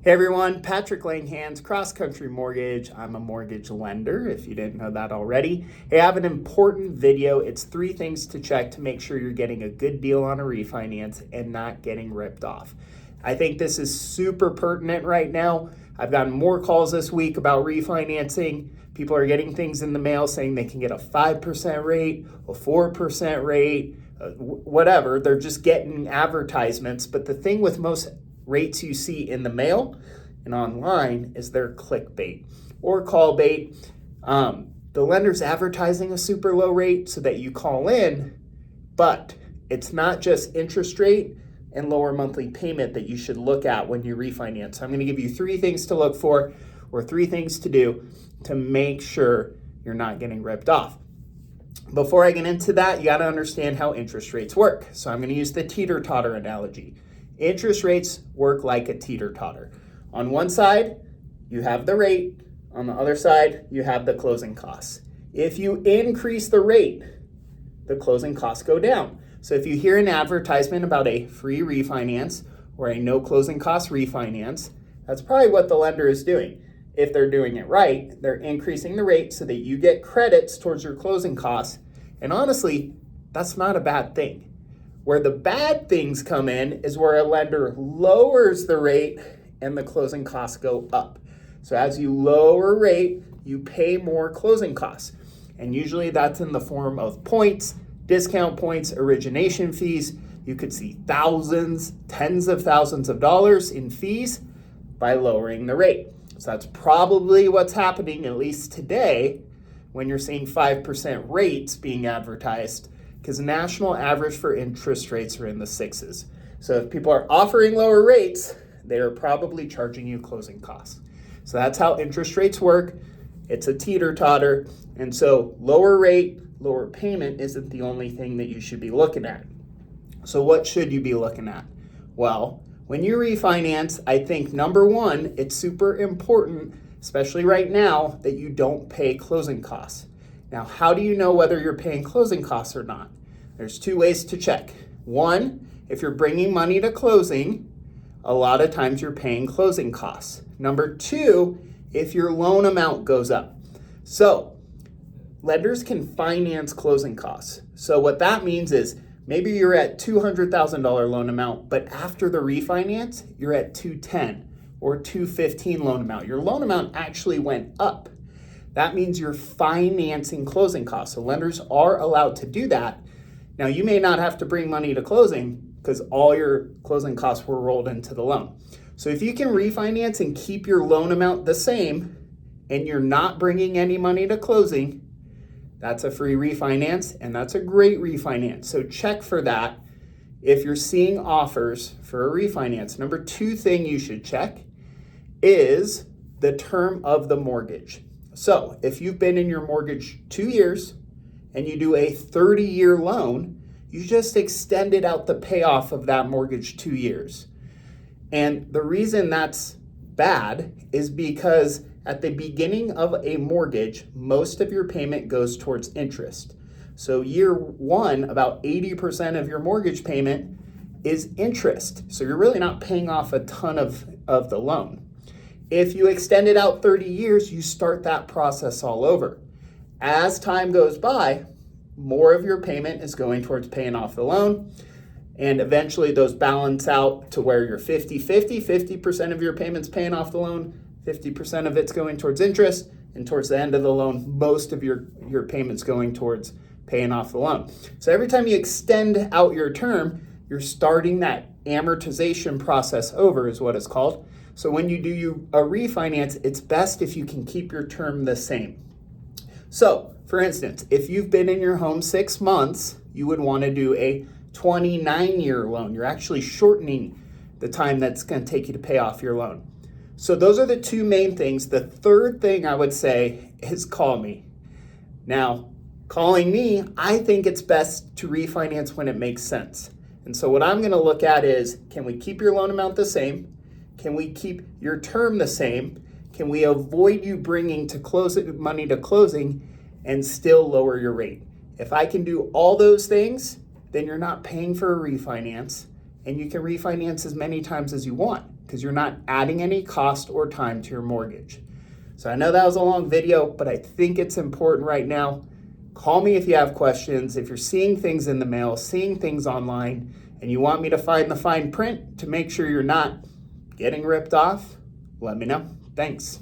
Hey everyone, Patrick Langhans, Cross Country Mortgage. I'm a mortgage lender, if you didn't know that already. Hey, I have an important video. It's 3 things to check to make sure you're getting a good deal on a refinance and not getting ripped off. I think this is super pertinent right now. I've gotten more calls this week about refinancing. People are getting things in the mail saying they can get a 5% rate, a 4% rate, whatever. They're just getting advertisements. But the thing with most rates you see in the mail and online is they're clickbait or call bait. The lender's advertising a super low rate so that you call in, but it's not just interest rate and lower monthly payment that you should look at when you refinance. So I'm going to give you 3 things to look for or 3 things to do to make sure you're not getting ripped off. Before I get into that, you got to understand how interest rates work. So I'm going to use the teeter-totter analogy. Interest rates work like a teeter-totter. On one side, you have the rate. On the other side, you have the closing costs. If you increase the rate, the closing costs go down. So if you hear an advertisement about a free refinance or a no closing cost refinance, that's probably what the lender is doing. If they're doing it right, they're increasing the rate so that you get credits towards your closing costs. And honestly, that's not a bad thing. Where the bad things come in is where a lender lowers the rate and the closing costs go up. So as you lower rate, you pay more closing costs. And usually that's in the form of points, discount points, origination fees. You could see thousands, tens of thousands of dollars in fees by lowering the rate. So that's probably what's happening, at least today, when you're seeing 5% rates being advertised, because the national average for interest rates are in the 6s. So if people are offering lower rates, they are probably charging you closing costs. So that's how interest rates work. It's a teeter-totter. And so lower rate, lower payment isn't the only thing that you should be looking at. So what should you be looking at? Well, when you refinance, I think number one, it's super important, especially right now, that you don't pay closing costs. Now, how do you know whether you're paying closing costs or not? There's 2 ways to check. One, if you're bringing money to closing, a lot of times you're paying closing costs. Number 2, if your loan amount goes up. So, lenders can finance closing costs. So what that means is maybe you're at $200,000 loan amount, but after the refinance, you're at $210,000 or $215,000 loan amount. Your loan amount actually went up. That means you're financing closing costs. So lenders are allowed to do that. Now, you may not have to bring money to closing because all your closing costs were rolled into the loan. So if you can refinance and keep your loan amount the same and you're not bringing any money to closing, that's a free refinance and that's a great refinance. So check for that if you're seeing offers for a refinance. Number 2 thing you should check is the term of the mortgage. So if you've been in your mortgage 2 years and you do a 30-year loan, you just extended out the payoff of that mortgage 2 years. And the reason that's bad is because at the beginning of a mortgage, most of your payment goes towards interest. So year 1, about 80% of your mortgage payment is interest. So you're really not paying off a ton of the loan. If you extend it out 30 years, you start that process all over. As time goes by, more of your payment is going towards paying off the loan. And eventually those balance out to where you're 50-50. 50% of your payment's paying off the loan, 50% of it's going towards interest. And towards the end of the loan, most of your payment's going towards paying off the loan. So every time you extend out your term, you're starting that amortization process over, is what it's called. So when you do a refinance, it's best if you can keep your term the same. So, for instance, if you've been in your home 6 months, you would want to do a 29-year loan. You're actually shortening the time that's going to take you to pay off your loan. So those are the 2 main things. The third thing I would say is call me. Now, calling me, I think it's best to refinance when it makes sense. And so what I'm going to look at is, can we keep your loan amount the same? Can we keep your term the same? Can we avoid you bringing money to closing and still lower your rate? If I can do all those things, then you're not paying for a refinance and you can refinance as many times as you want because you're not adding any cost or time to your mortgage. So I know that was a long video, but I think it's important right now. Call me if you have questions. If you're seeing things in the mail, seeing things online, and you want me to find the fine print to make sure you're not getting ripped off, let me know. Thanks.